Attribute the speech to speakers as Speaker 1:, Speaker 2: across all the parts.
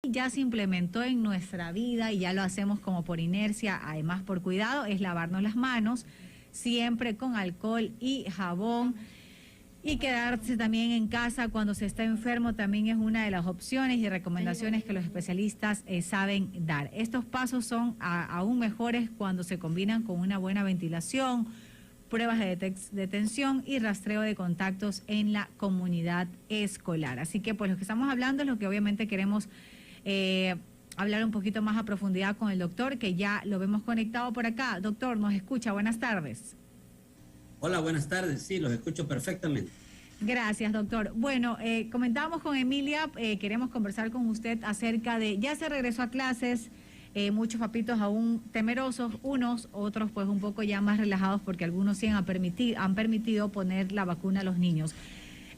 Speaker 1: Ya se implementó en nuestra vida y ya lo hacemos como por inercia, además por cuidado, es lavarnos las manos, siempre con alcohol y jabón, y quedarse también en casa cuando se está enfermo también es una de las opciones y recomendaciones que los especialistas saben dar. Estos pasos son aún mejores cuando se combinan con una buena ventilación, pruebas de detención y rastreo de contactos en la comunidad escolar. Así que pues lo que estamos hablando es lo que obviamente queremos hablar un poquito más a profundidad con el doctor, que ya lo vemos conectado por acá. Doctor, ¿nos escucha? Buenas tardes.
Speaker 2: Hola, buenas tardes. Sí, los escucho perfectamente.
Speaker 1: Gracias, doctor. Bueno, comentábamos con Emilia, queremos conversar con usted acerca de, ya se regresó a clases, muchos papitos aún temerosos, otros pues un poco ya más relajados porque algunos sí han permitido poner la vacuna a los niños.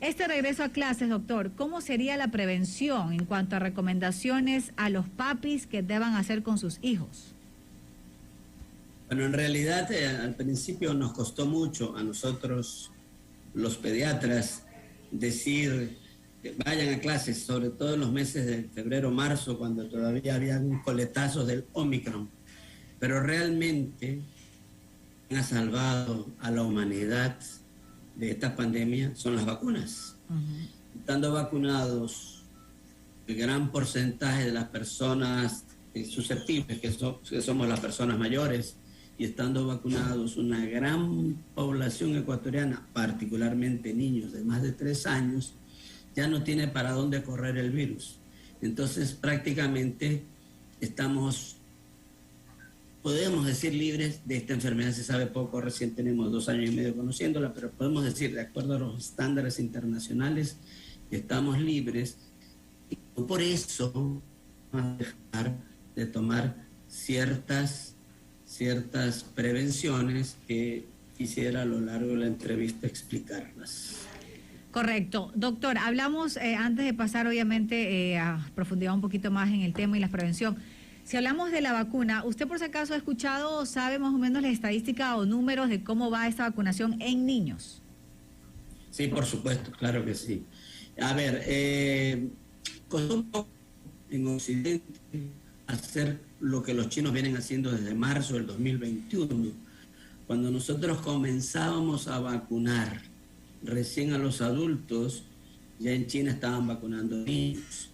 Speaker 1: Este regreso a clases, doctor, ¿cómo sería la prevención en cuanto a recomendaciones a los papis que deban hacer con sus hijos?
Speaker 2: Bueno, en realidad al principio nos costó mucho a nosotros, los pediatras, decir que vayan a clases, sobre todo en los meses de febrero, marzo, cuando todavía habían coletazos del Omicron. Pero realmente ha salvado a la humanidad de esta pandemia son las vacunas. Estando vacunados, el gran porcentaje de las personas susceptibles, que somos las personas mayores, y estando vacunados una gran población ecuatoriana, particularmente niños de más de 3 años, ya no tiene para dónde correr el virus. Entonces prácticamente podemos decir libres de esta enfermedad. Se sabe poco, recién tenemos 2 años y medio conociéndola, pero podemos decir, de acuerdo a los estándares internacionales, estamos libres. Y por eso vamos a dejar de tomar ciertas prevenciones que quisiera a lo largo de la entrevista explicarlas.
Speaker 1: Correcto. Doctor, hablamos, antes de pasar obviamente a profundizar un poquito más en el tema y la prevención, si hablamos de la vacuna, ¿usted por si acaso ha escuchado o sabe más o menos la estadística o números de cómo va esta vacunación en niños?
Speaker 2: Sí, por supuesto, claro que sí. A ver, costó un poco en Occidente hacer lo que los chinos vienen haciendo desde marzo del 2021. Cuando nosotros comenzábamos a vacunar recién a los adultos, ya en China estaban vacunando niños.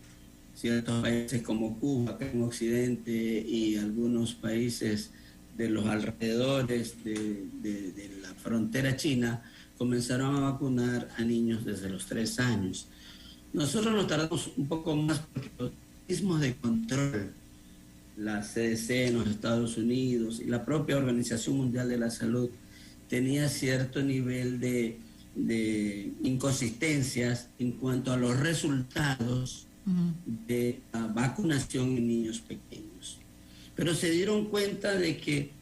Speaker 2: Ciertos países como Cuba, acá en Occidente, y algunos países de los alrededores de la frontera china, comenzaron a vacunar a niños desde los 3 años. Nosotros nos tardamos un poco más porque los mecanismos de control, la CDC en los Estados Unidos y la propia Organización Mundial de la Salud, tenía cierto nivel de inconsistencias en cuanto a los resultados de la vacunación en niños pequeños. Pero se dieron cuenta de que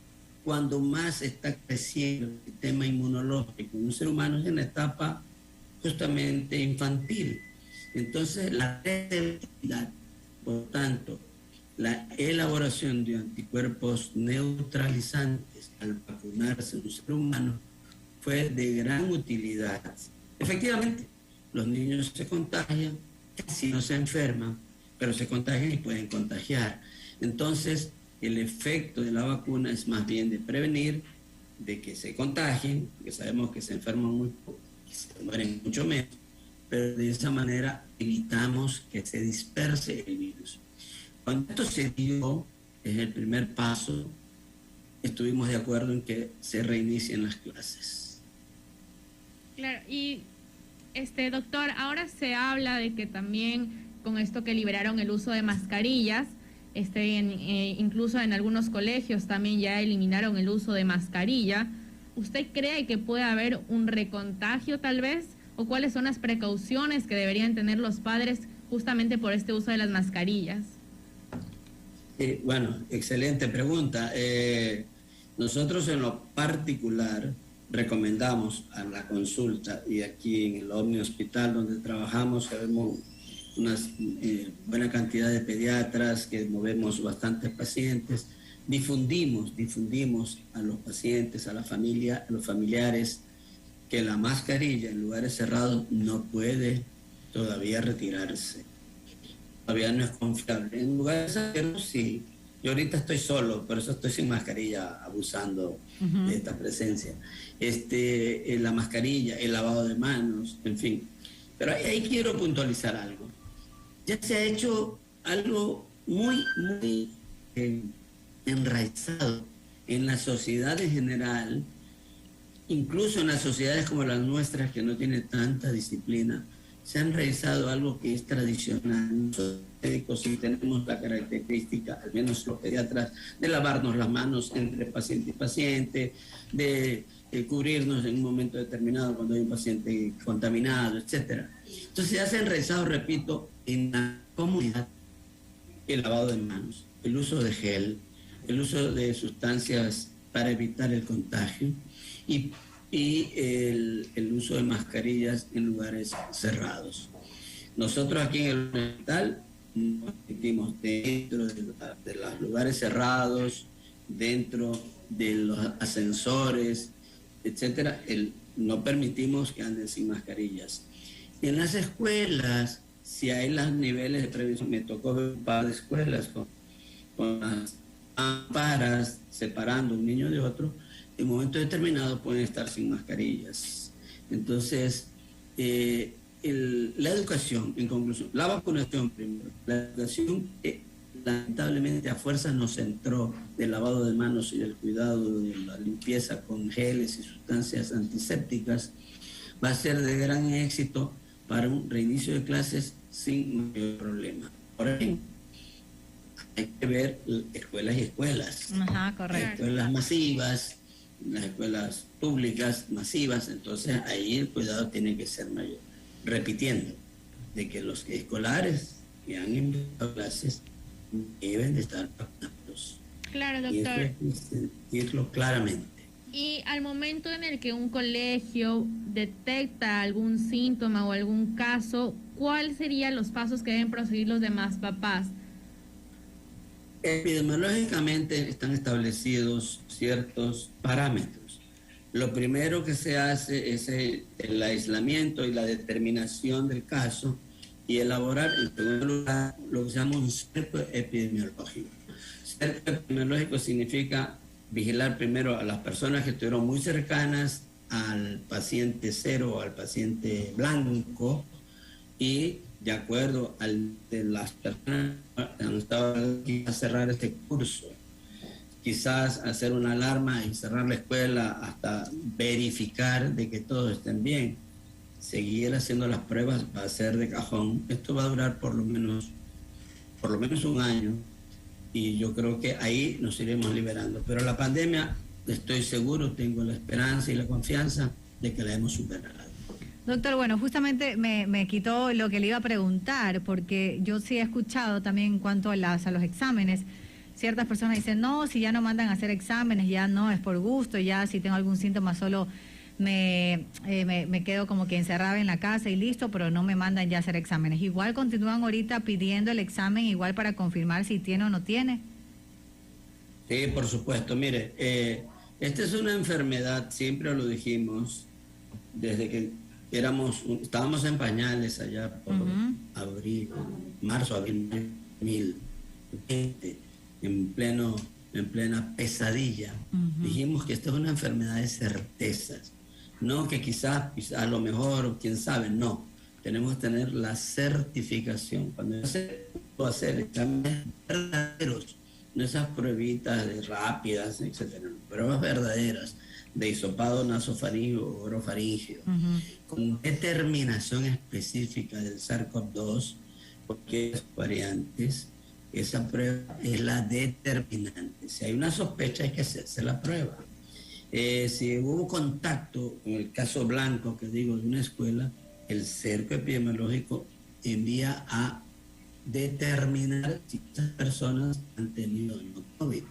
Speaker 2: cuando más está creciendo el sistema inmunológico en un ser humano es en la etapa justamente infantil. Entonces la receptividad, por tanto, la elaboración de anticuerpos neutralizantes al vacunarse en un ser humano fue de gran utilidad. Efectivamente, los niños se contagian, casi no se enferman, pero se contagian y pueden contagiar. Entonces, el efecto de la vacuna es más bien de prevenir, de que se contagien, porque sabemos que se enferman muy poco, que se mueren mucho menos, pero de esa manera evitamos que se disperse el virus. Cuando esto se dio, es el primer paso, estuvimos de acuerdo en que se reinicien las clases.
Speaker 3: Claro, y doctor, ahora se habla de que también con esto que liberaron el uso de mascarillas, incluso en algunos colegios también ya eliminaron el uso de mascarilla. ¿Usted cree que puede haber un recontagio tal vez? ¿O cuáles son las precauciones que deberían tener los padres justamente por este uso de las mascarillas?
Speaker 2: Bueno, excelente pregunta. Nosotros en lo particular recomendamos a la consulta, y aquí en el Omni Hospital donde trabajamos sabemos una buena cantidad de pediatras, que movemos bastantes pacientes, difundimos a los pacientes, a la familia, a los familiares, que la mascarilla en lugares cerrados no puede todavía retirarse. todavía no es confiable. En lugares cerrados, sí. Yo ahorita estoy solo, por eso estoy sin mascarilla, abusando de esta presencia. La mascarilla, el lavado de manos, en fin. Pero ahí quiero puntualizar algo. Ya se ha hecho algo muy, muy enraizado en la sociedad en general, incluso en las sociedades como las nuestras, que no tienen tanta disciplina. Se han realizado algo que es tradicional. Nosotros médicos sí tenemos la característica, al menos los pediatras, de lavarnos las manos entre paciente y paciente, de cubrirnos en un momento determinado cuando hay un paciente contaminado, etc. Entonces ya se han realizado, repito, en la comunidad el lavado de manos, el uso de gel, el uso de sustancias para evitar el contagio y el uso de mascarillas en lugares cerrados. Nosotros aquí en el hospital no permitimos, dentro de los lugares cerrados, dentro de los ascensores, etcétera, no permitimos que anden sin mascarillas. En las escuelas, si hay los niveles de prevención, me tocó ver un par de escuelas con las amparas separando un niño de otro, en un momento determinado pueden estar sin mascarillas. Entonces, la educación, en conclusión, la vacunación primero, la educación lamentablemente a fuerza nos centró del lavado de manos y del cuidado de la limpieza con geles y sustancias antisépticas, va a ser de gran éxito para un reinicio de clases sin mayor problema. Ahora bien, hay que ver escuelas y escuelas.
Speaker 1: Ajá, correcto.
Speaker 2: Escuelas masivas, las escuelas públicas masivas, entonces ahí el cuidado tiene que ser mayor. Repitiendo, de que los escolares que han empezado clases deben de estar vacunados.
Speaker 3: Claro, doctor.
Speaker 2: Y eso hay que decirlo claramente.
Speaker 3: Y al momento en el que un colegio detecta algún síntoma o algún caso, ¿cuáles serían los pasos que deben proseguir los demás papás?
Speaker 2: Epidemiológicamente están establecidos ciertos parámetros. Lo primero que se hace es el aislamiento y la determinación del caso y elaborar, en segundo lugar, lo que se llama un cerco epidemiológico. Cerco epidemiológico significa vigilar primero a las personas que estuvieron muy cercanas al paciente cero o al paciente blanco y de acuerdo de las personas que han estado aquí a cerrar este curso, quizás hacer una alarma y cerrar la escuela hasta verificar de que todos estén bien. Seguir haciendo las pruebas va a ser de cajón. Esto va a durar por lo menos un año y yo creo que ahí nos iremos liberando. Pero la pandemia, estoy seguro, tengo la esperanza y la confianza de que la hemos superado.
Speaker 1: Doctor, bueno, justamente me quitó lo que le iba a preguntar, porque yo sí he escuchado también en cuanto a los exámenes. Ciertas personas dicen, no, si ya no mandan a hacer exámenes, ya no, es por gusto, ya si tengo algún síntoma solo me quedo como que encerrada en la casa y listo, pero no me mandan ya a hacer exámenes. Igual continúan ahorita pidiendo el examen, igual para confirmar si tiene o no tiene.
Speaker 2: Sí, por supuesto. Mire, esta es una enfermedad, siempre lo dijimos, desde que estábamos en pañales allá por marzo, abril 2020, en plena pesadilla. Dijimos que esta es una enfermedad de certezas, no que quizás a lo mejor, quién sabe, no. Tenemos que tener la certificación. Cuando se puede hacer exámenes verdaderos, no esas pruebitas rápidas, etcétera, pruebas verdaderas de hisopado nasofaríngeo o orofaríngeo, con determinación específica del SARS-CoV-2, porque las variantes, esa prueba es la determinante. Si hay una sospecha hay que hacerse la prueba. Si hubo contacto, en el caso blanco que digo de una escuela, el cerco epidemiológico envía a determinar si esas personas han tenido COVID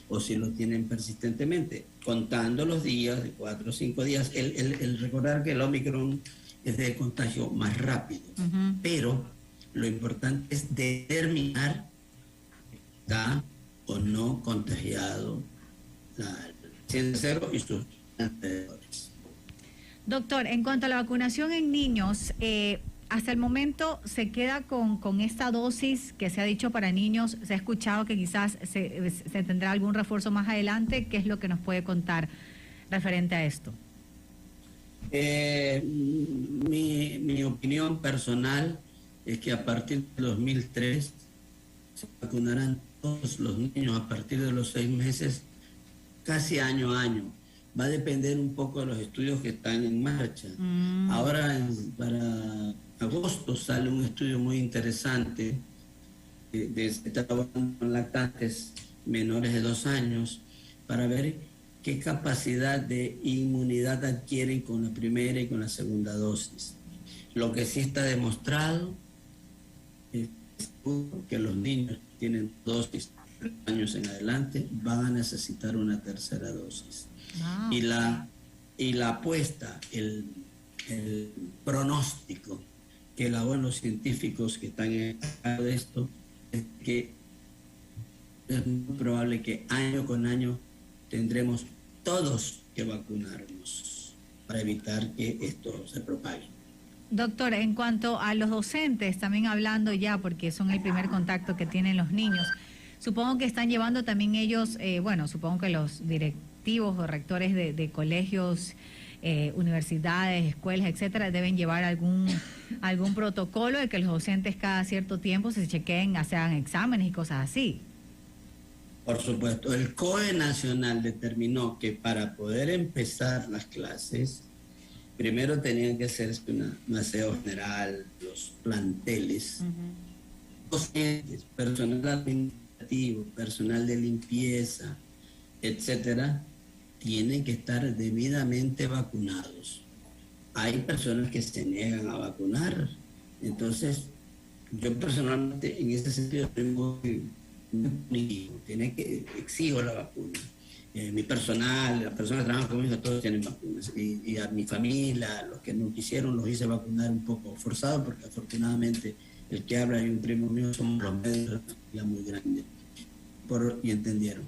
Speaker 2: o si lo tienen persistentemente, contando los días, de 4 o 5 días. El recordar que el Omicron es de contagio más rápido, pero lo importante es determinar si está o no contagiado el paciente cero y sus alrededores.
Speaker 1: Doctor, en cuanto a la vacunación en niños, hasta el momento se queda con esta dosis que se ha dicho para niños. Se ha escuchado que quizás se tendrá algún refuerzo más adelante. ¿Qué es lo que nos puede contar referente a esto?
Speaker 2: Mi opinión personal es que a partir de 2003 se vacunarán todos los niños a partir de los 6 meses, casi año a año. Va a depender un poco de los estudios que están en marcha. Ahora, para agosto, sale un estudio muy interesante se está trabajando con lactantes menores de 2 años para ver qué capacidad de inmunidad adquieren con la primera y con la segunda dosis. Lo que sí está demostrado es que los niños que tienen dosis 3 años en adelante van a necesitar una tercera dosis. Y la apuesta, el pronóstico que elaboran los científicos que están en de esto es que es muy probable que año con año tendremos todos que vacunarnos para evitar que esto se propague.
Speaker 1: Doctor, en cuanto a los docentes, también hablando ya, porque son el primer contacto que tienen los niños, supongo que están llevando también ellos, supongo que los directivos o rectores de colegios, universidades, escuelas, etcétera, deben llevar algún protocolo de que los docentes cada cierto tiempo se chequeen, se hagan exámenes y cosas así.
Speaker 2: Por supuesto, el COE nacional determinó que para poder empezar las clases, primero tenían que hacerse un aseo general, los planteles, docentes, personal administrativo, personal de limpieza, etcétera, tienen que estar debidamente vacunados. Hay personas que se niegan a vacunar. Entonces, yo personalmente en ese sentido exijo la vacuna. Mi personal, las personas que trabajan conmigo, todos tienen vacunas. Y a mi familia, los que no quisieron, los hice vacunar un poco forzado, porque afortunadamente el que habla y un primo mío somos los medios de la familia muy grandes. Y entendieron.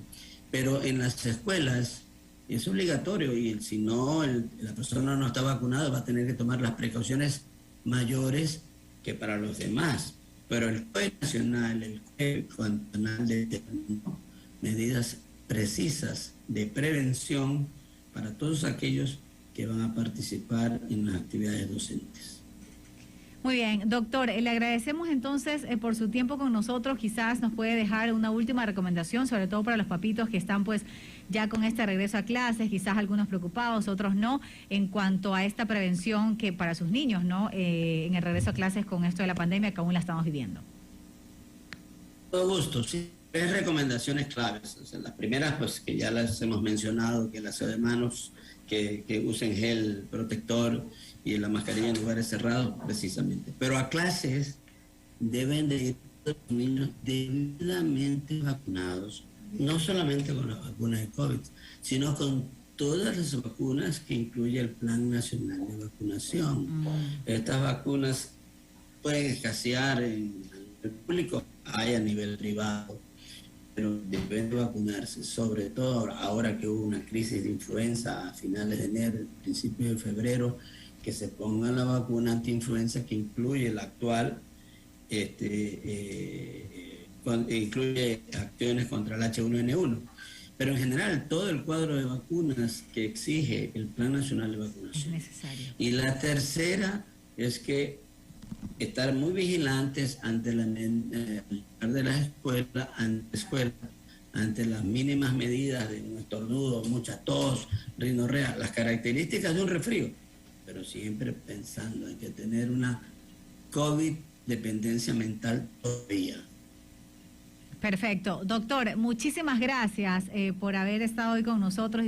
Speaker 2: Pero en las escuelas es obligatorio, y si no, la persona no está vacunada, va a tener que tomar las precauciones mayores que para los demás. Pero el COE nacional, el COE nacional determinó medidas precisas de prevención para todos aquellos que van a participar en las actividades docentes.
Speaker 1: Muy bien, doctor, le agradecemos entonces por su tiempo con nosotros. Quizás nos puede dejar una última recomendación, sobre todo para los papitos que están pues ya con este regreso a clases, quizás algunos preocupados, otros no, en cuanto a esta prevención que para sus niños, ¿no? En el regreso a clases con esto de la pandemia que aún la estamos viviendo.
Speaker 2: Todo gusto, sí. 3 recomendaciones claves. O sea, las primeras, pues que ya las hemos mencionado, que el aseo de manos, que usen gel protector y la mascarilla en lugares cerrados, precisamente. Pero a clases deben de ir los niños debidamente vacunados, no solamente con la vacuna de COVID, sino con todas las vacunas que incluye el Plan Nacional de Vacunación. Estas vacunas pueden escasear en el público, hay a nivel privado, pero deben de vacunarse, sobre todo ahora que hubo una crisis de influenza a finales de enero, principios de febrero, que se ponga la vacuna antiinfluenza que incluye la actual, incluye acciones contra el H1N1. Pero en general, todo el cuadro de vacunas que exige el Plan Nacional de Vacunación.
Speaker 1: Es necesario.
Speaker 2: Y la tercera es que estar muy vigilantes ante de las escuelas, ante las mínimas medidas de un estornudo, mucha tos, rinorrea, las características de un resfrío, pero siempre pensando en que tener una COVID dependencia mental todavía.
Speaker 1: Perfecto. Doctor, muchísimas gracias por haber estado hoy con nosotros.